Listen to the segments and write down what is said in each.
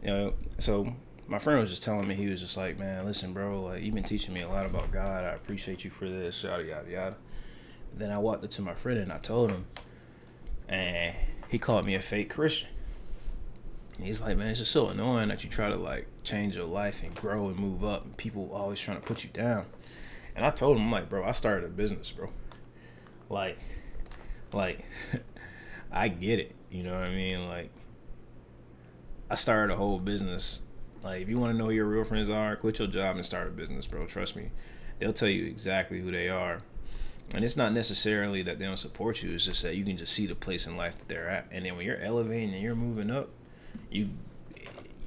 So my friend was just telling me, he was just like, man, listen, bro, like you've been teaching me a lot about God. I appreciate you for this, yada yada yada. Then I walked up to my friend and I told him, and he called me a fake Christian. He's like, man, it's just so annoying that you try to like change your life and grow and move up, and people always trying to put you down. And I told him, I'm like, bro, I started a business, bro. Like, like, I get it. You know what I mean? Like, I started a whole business. Like, if you want to know who your real friends are, quit your job and start a business, bro. Trust me, they'll tell you exactly who they are. And it's not necessarily that they don't support you. It's just that you can just see the place in life that they're at. And then when you're elevating and you're moving up, you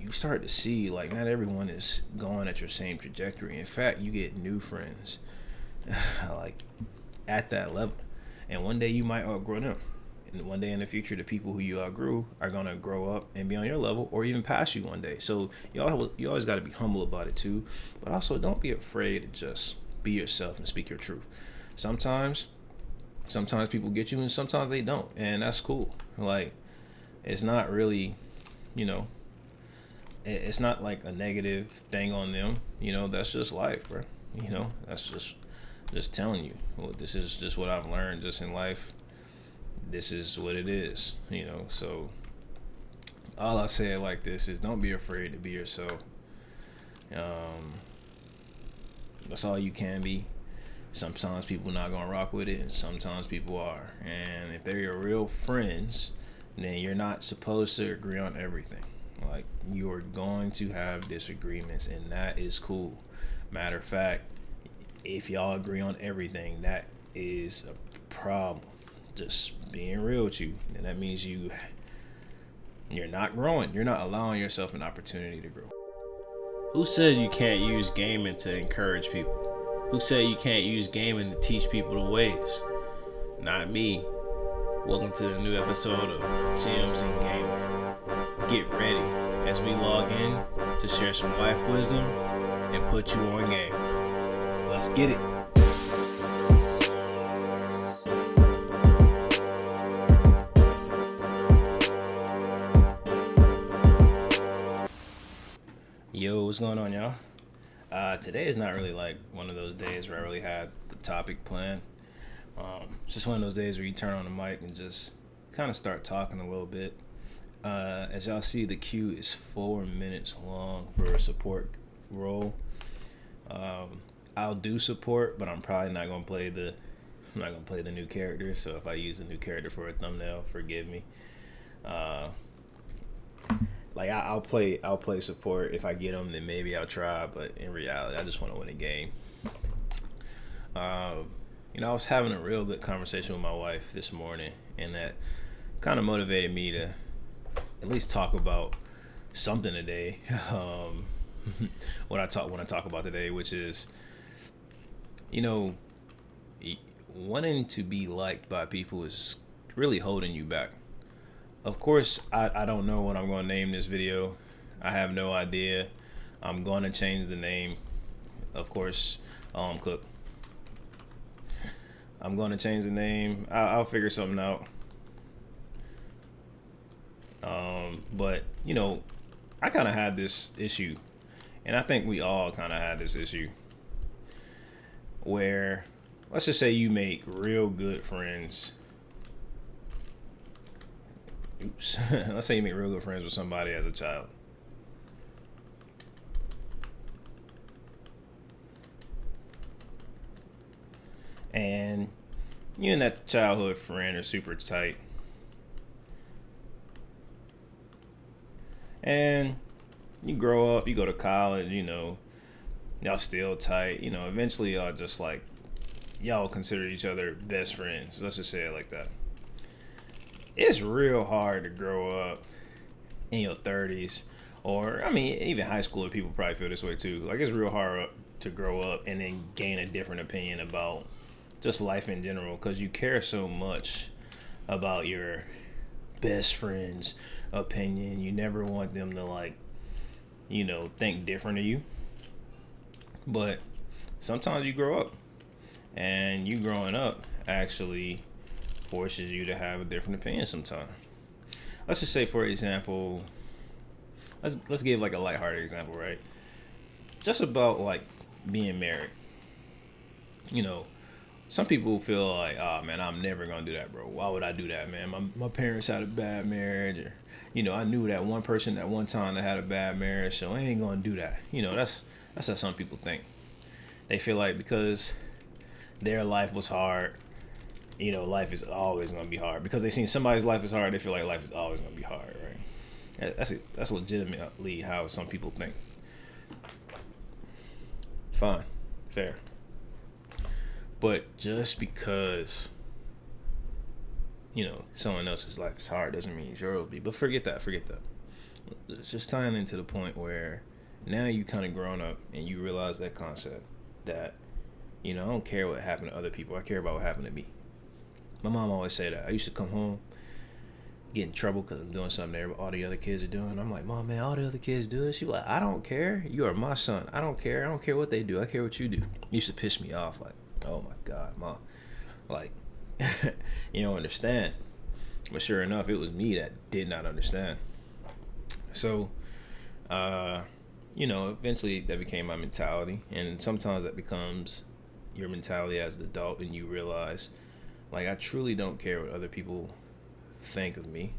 you start to see like not everyone is going at your same trajectory. In fact, you get new friends like at that level, and one day you might outgrow them. And one day in the future, the people who you outgrew are gonna grow up and be on your level, or even pass you one day. So you always got to be humble about it too, but also don't be afraid to just be yourself and speak your truth. Sometimes, sometimes people get you, and sometimes they don't, and that's cool. Like it's not really, you know, it's not like a negative thing on them. That's just life, bro. That's just telling you. Well, this is just what I've learned just in life. This is what it is. So all I say like this is don't be afraid to be yourself. That's all you can be. Sometimes people not gonna rock with it, and sometimes people are. And if they're your real friends, then you're not supposed to agree on everything. Like, you are going to have disagreements, and that is cool. Matter of fact, if y'all agree on everything, that is a problem. Just being real with you, and that means you're not growing. You're not allowing yourself an opportunity to grow. Who said you can't use gaming to encourage people? Who said you can't use gaming to teach people the ways? Not me. Welcome to the new episode of Gems and Gaming. Get ready as we log in to share some life wisdom and put you on game. Let's get it. Yo, what's going on, y'all? Today is not really like one of those days where I really had the topic planned. It's just one of those days where you turn on the mic and just kind of start talking a little bit. As y'all see, the queue is 4 minutes long for a support role. I'll do support, but I'm probably not gonna play the new character. So if I use the new character for a thumbnail, forgive me. I'll play support if I get them, then maybe I'll try. But in reality, I just want to win a game. I was having a real good conversation with my wife this morning, and that kind of motivated me to at least talk about something today. What I talk about today, which is, wanting to be liked by people is really holding you back. Of course, I don't know what I'm going to name this video. I have no idea. I'm going to change the name. Of course, Cook. I'm going to change the name. I'll figure something out. But, I kind of had this issue. And I think we all kind of had this issue. Where, let's just say you make real good friends. Oops. Let's say you make real good friends with somebody as a child. And you and that childhood friend are super tight. And you grow up, you go to college, y'all still tight. Eventually y'all just like, y'all consider each other best friends. Let's just say it like that. It's real hard to grow up in your 30s, or even high schooler people probably feel this way too. Like, it's real hard to grow up and then gain a different opinion about just life in general, because you care so much about your best friend's opinion. You never want them to think different of you. But sometimes you grow up, and you growing up actually forces you to have a different opinion sometimes. Let's just say, for example, let's give like a lighthearted example, right? Just about like being married. You know, some people feel like, oh man, I'm never gonna do that, bro. Why would I do that, man? My parents had a bad marriage, or I knew that one person at one time that had a bad marriage, so I ain't gonna do that. That's how some people think. They feel like because their life was hard, life is always gonna be hard. Because they seen somebody's life is hard, they feel like life is always gonna be hard, right? That's legitimately how some people think. Fine, fair. But just because, someone else's life is hard doesn't mean yours will be. But forget that. It's just tying into the point where now you kind of grown up and you realize that concept that, I don't care what happened to other people. I care about what happened to me. My mom always said that. I used to come home, get in trouble because I'm doing something there, but all the other kids are doing. I'm like, Mom, man, all the other kids do it. She was like, I don't care. You are my son. I don't care. I don't care what they do. I care what you do. It used to piss me off. Like, oh my God, Mom. Like, you don't understand. But sure enough, it was me that did not understand. So, eventually that became my mentality. And sometimes that becomes your mentality as an adult, and you realize, like, I truly don't care what other people think of me.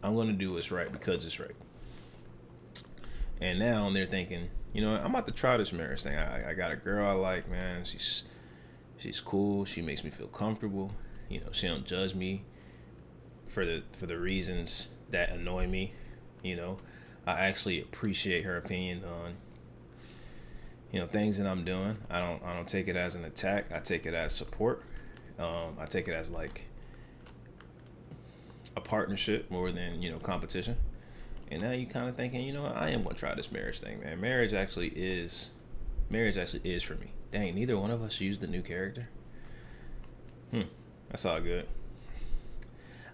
I'm going to do what's right because it's right. And now they're thinking, I'm about to try this marriage thing. I got a girl I like, man. She's cool. She makes me feel comfortable. She don't judge me for the reasons that annoy me. I actually appreciate her opinion on things that I'm doing. I don't take it as an attack. I take it as support. I take it as like a partnership more than competition. And now you kind of thinking, I am gonna try this marriage thing, man. Marriage actually is for me. Dang, neither one of us used the new character. That's all good.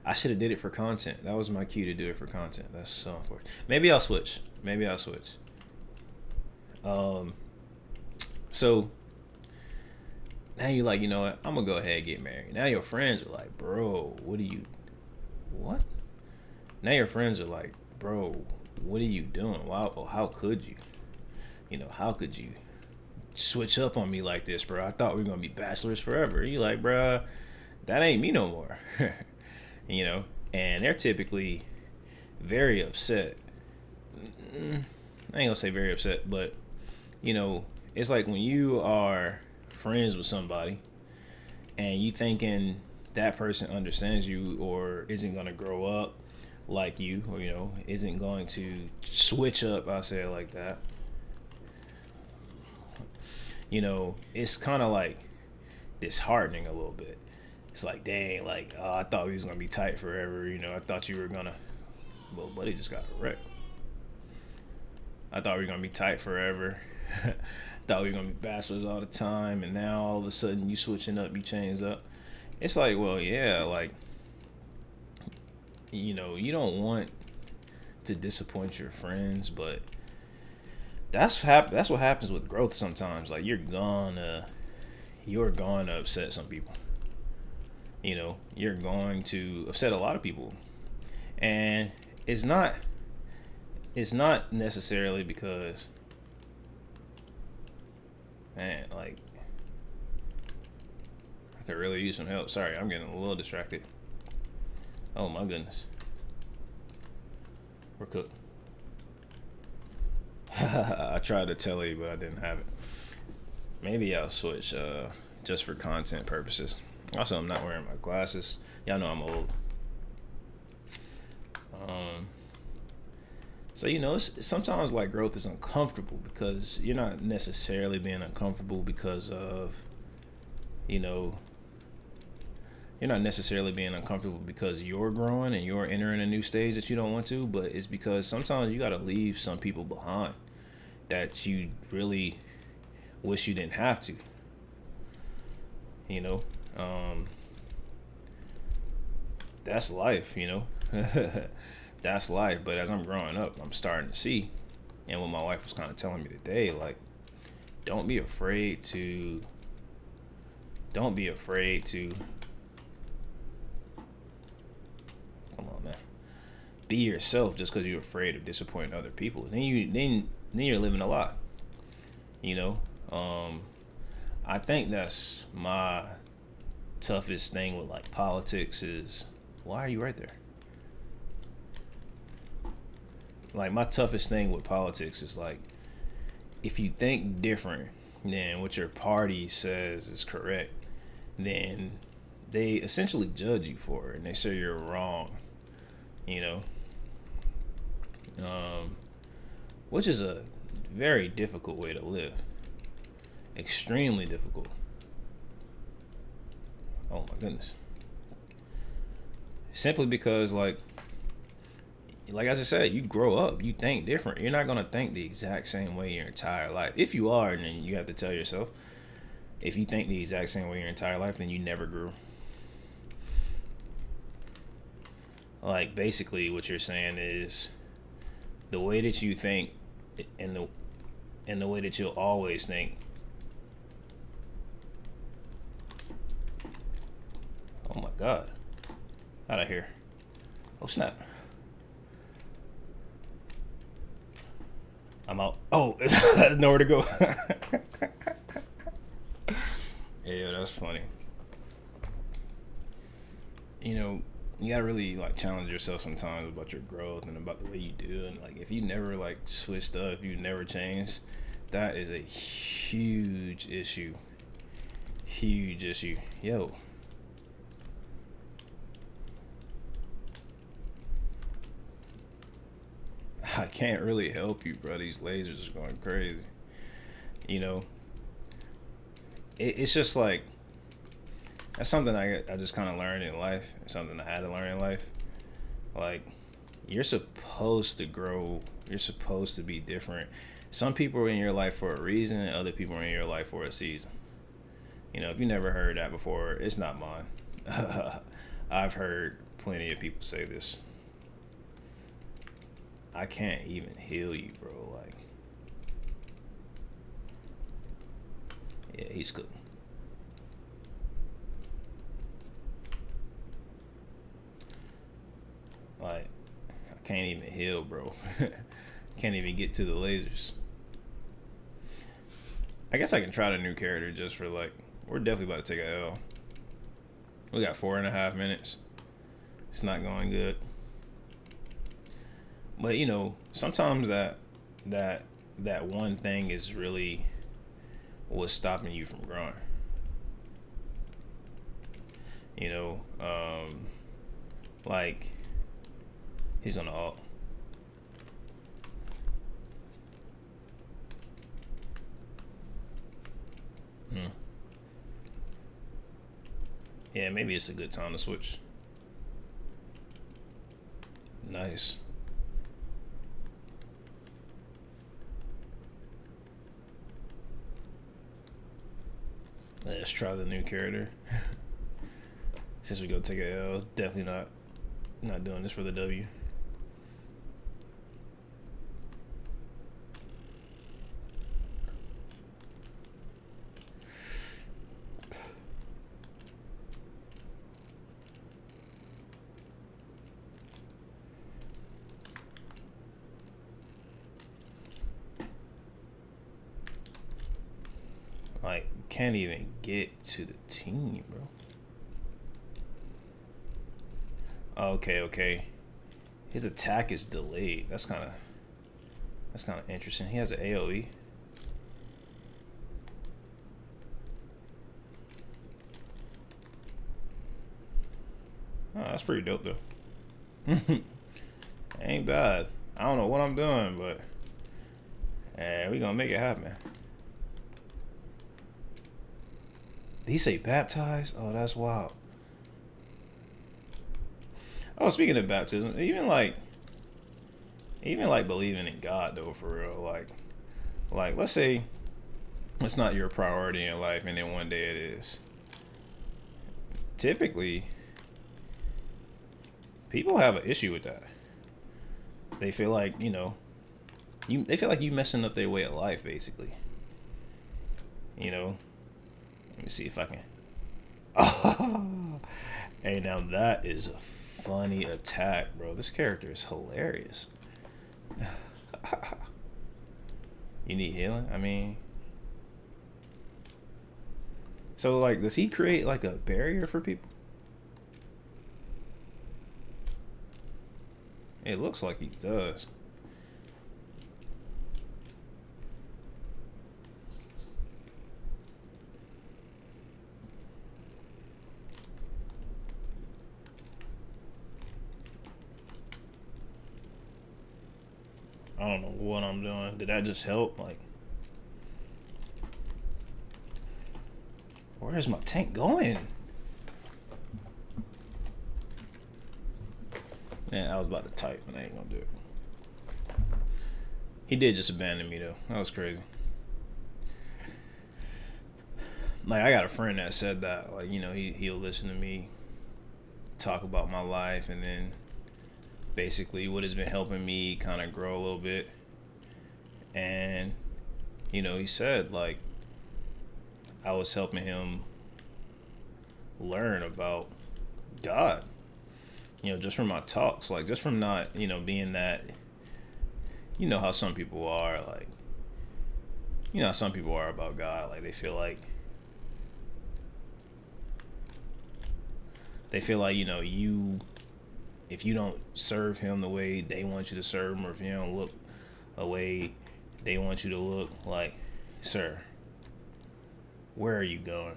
I should have did it for content. That was my cue to do it for content. That's so unfortunate. Maybe I'll switch. So now you're like, you know what? I'm gonna go ahead and get married. Now your friends are like, bro, what? Now your friends are like, bro, what are you doing? Wow, how could you? How could you switch up on me like this, bro? I thought we were gonna be bachelors forever. You like, bro, that ain't me no more. And they're typically very upset. I ain't gonna say very upset, but it's like when you are friends with somebody and you thinking that person understands you or isn't gonna grow up like you, or isn't going to switch up, I'll say it like that. It's kind of like disheartening a little bit. It's like, dang, like, oh, I thought we was gonna be tight forever. I thought you were gonna. Well, buddy just got a wreck. I thought we were gonna be tight forever. Thought we were gonna be bachelors all the time, and now all of a sudden you switching up, you change up. It's like, well, yeah, like, you don't want to disappoint your friends, but that's what happens with growth sometimes. Like, you're gonna upset some people. You're going to upset a lot of people, and it's not necessarily because, man, like, I could really use some help. Sorry, I'm getting a little distracted. Oh my goodness, we're cooked. I tried to tell you, but I didn't have it. Maybe I'll switch just for content purposes. Also, I'm not wearing my glasses. Y'all know I'm old. So it's, sometimes like growth is uncomfortable because you're not necessarily being uncomfortable because of, you're not necessarily being uncomfortable because you're growing and you're entering a new stage that you don't want to, but it's because sometimes you got to leave some people behind that you really wish you didn't have to. That's life, that's life. But as I'm growing up, I'm starting to see, and what my wife was kind of telling me today, like, don't be afraid to come on, man, be yourself just because you're afraid of disappointing other people. Then you're living a lie. You know, I think that's my toughest thing with like politics is why are you right there? Like my toughest thing with politics is like if you think different than what your party says is correct, then they essentially judge you for it and they say you're wrong. You know, which is a very difficult way to live. Extremely difficult. Oh my goodness. Simply because like I just said, you grow up, you think different. You're not gonna think the exact same way your entire life. If you are, then you have to tell yourself, if you think the exact same way your entire life, then you never grew. Like basically what you're saying is the way that you think and the way that you'll always think. Oh my god. Out of here. Oh snap. I'm out. Oh, there's nowhere to go. Yeah, that's funny. You know, you gotta really like challenge yourself sometimes about your growth and about the way you do. And like, if you never like switched up, if you never changed, that is a huge issue. Huge issue. Yo. I can't really help you, bro. These lasers are going crazy. You know, it's just like that's something I just kind of learned in life. It's something I had to learn in life. Like, you're supposed to grow. You're supposed to be different. Some people are in your life for a reason, and other people are in your life for a season. You know, if you never heard that before, it's not mine. I've heard plenty of people say this. I can't even heal you, bro. Like, yeah, he's cooking. Like, I can't even heal, bro. Can't even get to the lasers. I guess I can try the new character just for like, we're definitely about to take a L. We got 4.5 minutes. It's not going good. But you know, sometimes that one thing is really what's stopping you from growing. You know, like he's gonna ult. Yeah, maybe it's a good time to switch. Nice. Let's try the new character. Since we go take a L, definitely not doing this for the W. Like, can't even get to the team, bro. Okay. His attack is delayed. That's kind of interesting. He has an AoE. Oh, that's pretty dope though. Ain't bad. I don't know what I'm doing, but we gonna make it happen. Did he say baptized? Oh, that's wild. Oh, speaking of baptism, even like believing in God though, for real. Like let's say it's not your priority in life, and then one day it is. Typically, people have an issue with that. They feel like, you know, they feel like you messing up their way of life, basically. You know. Let me see if I can. Oh, hey, now that is a funny attack, bro. This character is hilarious. You need healing? I mean, so like, does he create like a barrier for people? It looks like he does. I don't know what I'm doing. Did that just help? Like, where's my tank going? Man, I was about to type, but I ain't gonna do it. He did just abandon me though. That was crazy. Like, I got a friend that said that, like, you know, he'll listen to me talk about my life, and then basically what has been helping me kind of grow a little bit. And you know, he said like I was helping him learn about God, you know, just from my talks, like just from not, you know, being that, you know how some people are, like, you know how some people are about God, like they feel like you know, if you don't serve him the way they want you to serve him, or if you don't look a way they want you to look, like, sir, where are you going?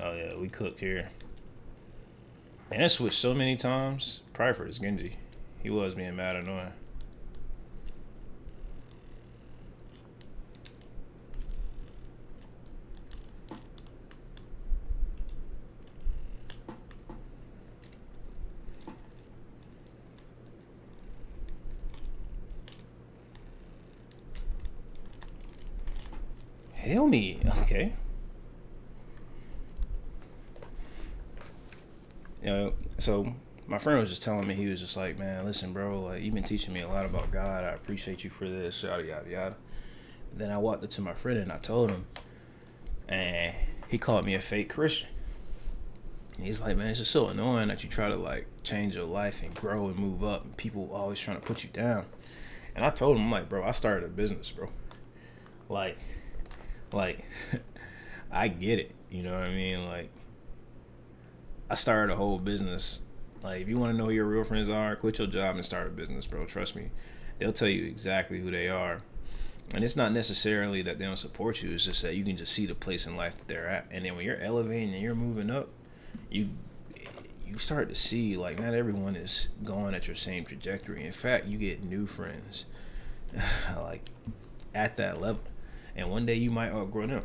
Oh yeah, we cooked here. And it switched so many times. Probably for this Genji. He was being mad annoying. Heal me. Okay. You know, so my friend was just telling me, he was just like, man, listen, bro, like, you've been teaching me a lot about God. I appreciate you for this, yada, yada, yada. Then I walked up to my friend and I told him, and he called me a fake Christian. And he's like, man, it's just so annoying that you try to like change your life and grow and move up, and people always trying to put you down. And I told him, I'm like, bro, I started a business, bro. Like, I get it. You know what I mean? Like, I started a whole business. Like, if you want to know who your real friends are, quit your job and start a business, bro. Trust me. They'll tell you exactly who they are. And it's not necessarily that they don't support you. It's just that you can just see the place in life that they're at. And then when you're elevating and you're moving up, you start to see, like, not everyone is going at your same trajectory. In fact, you get new friends, like, at that level. And one day you might outgrow them.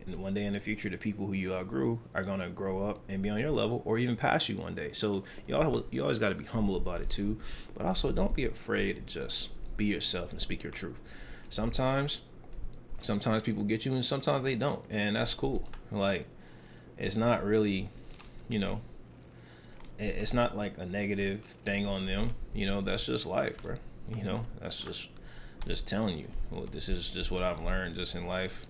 And one day in the future, the people who you outgrew are going to grow up and be on your level, or even pass you one day. So you always got to be humble about it too. But also, don't be afraid to just be yourself and speak your truth. Sometimes people get you and sometimes they don't. And that's cool. Like, it's not really, you know, it's not like a negative thing on them. You know, that's just life, bro. You know, that's just telling you, well, this is just what I've learned just in life.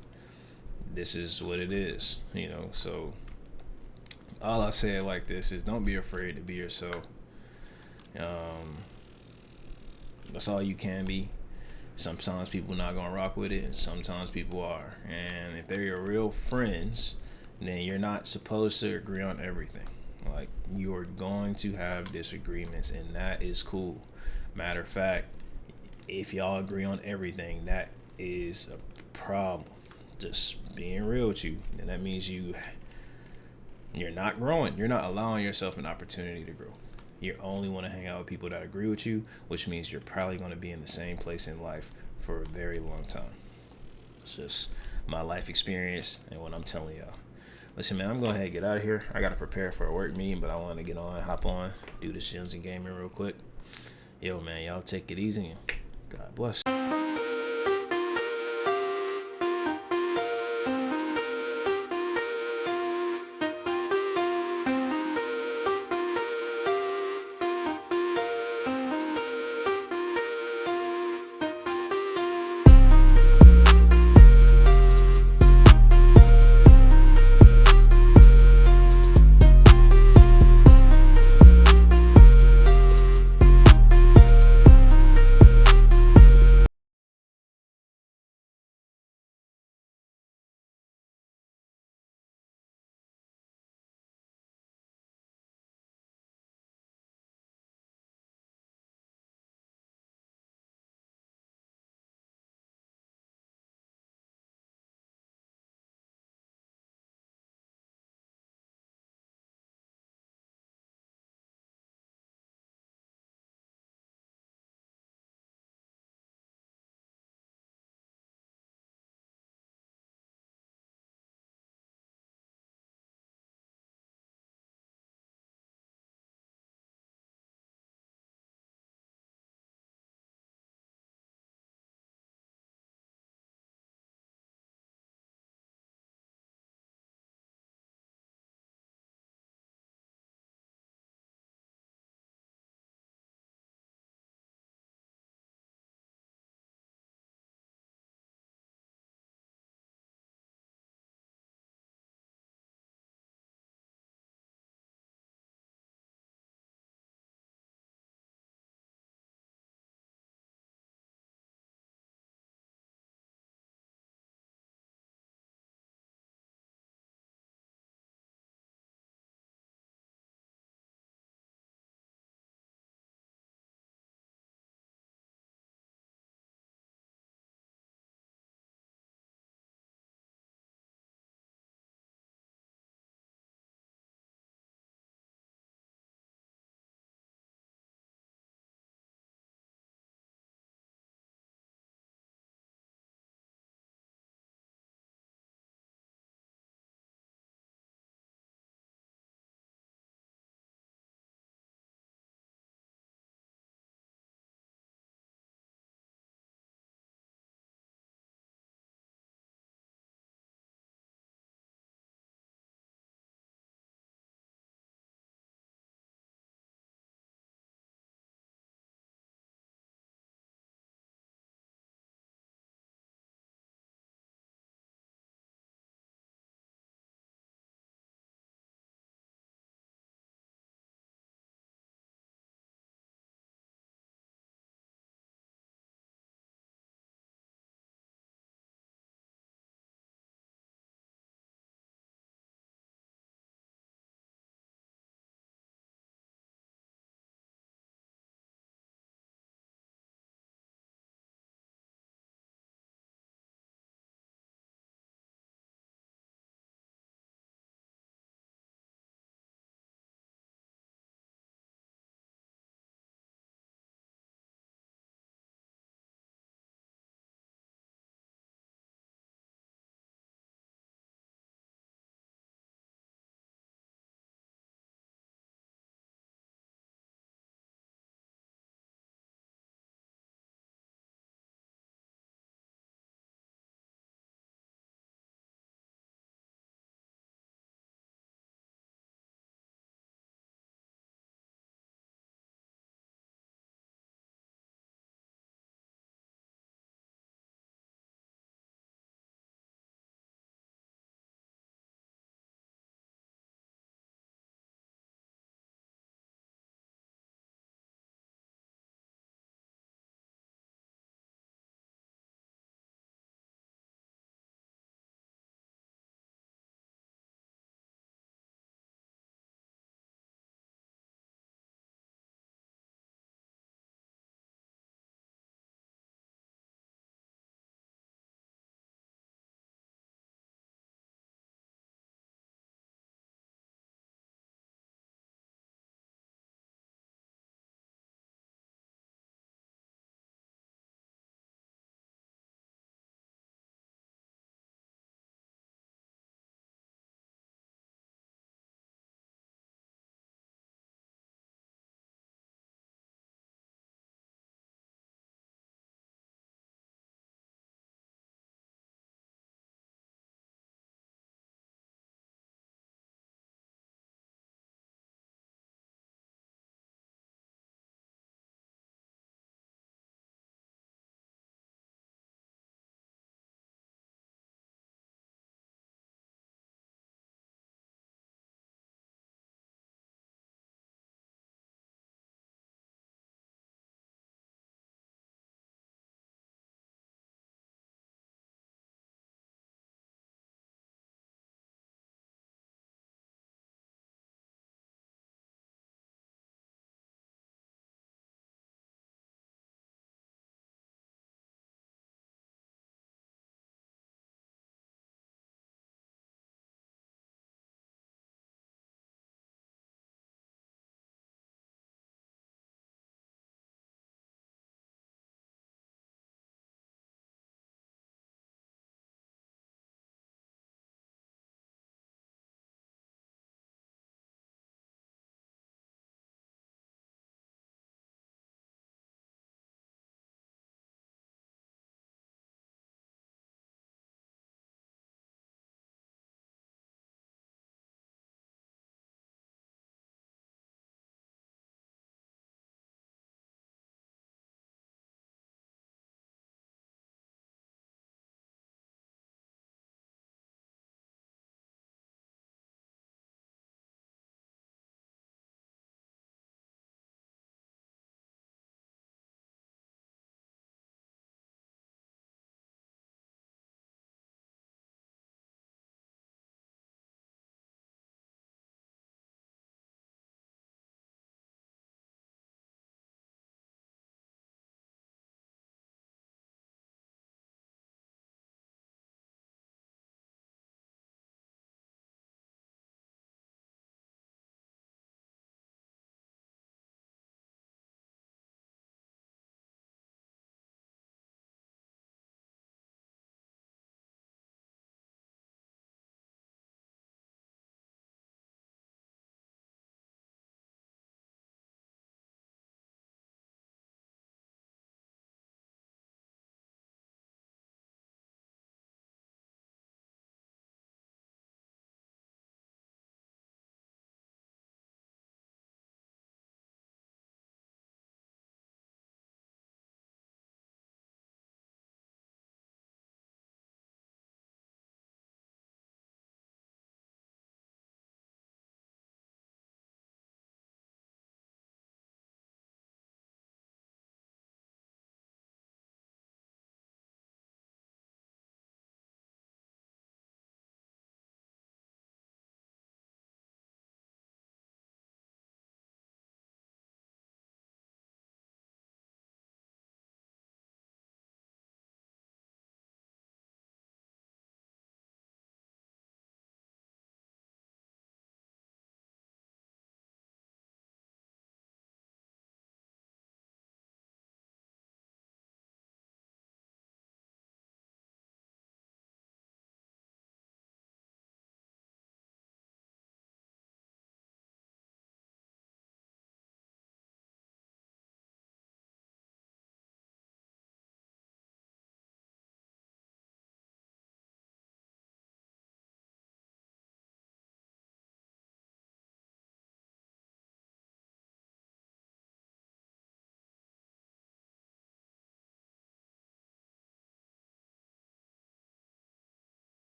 This is what it is, you know. So all I say like this is, don't be afraid to be yourself. That's all you can be. Sometimes people not gonna rock with it, and sometimes people are. And if they're your real friends, then you're not supposed to agree on everything. Like, you're going to have disagreements, and that is cool. Matter of fact, if y'all agree on everything, that is a problem. Just being real with you. And that means you're not growing. You're not allowing yourself an opportunity to grow. You only want to hang out with people that agree with you, which means you're probably going to be in the same place in life for a very long time. It's just my life experience and what I'm telling y'all. Listen, man, I'm going to ahead and get out of here. I got to prepare for a work meeting, but I want to hop on, do this Gyms and Gaming real quick. Yo, man, y'all take it easy and God bless.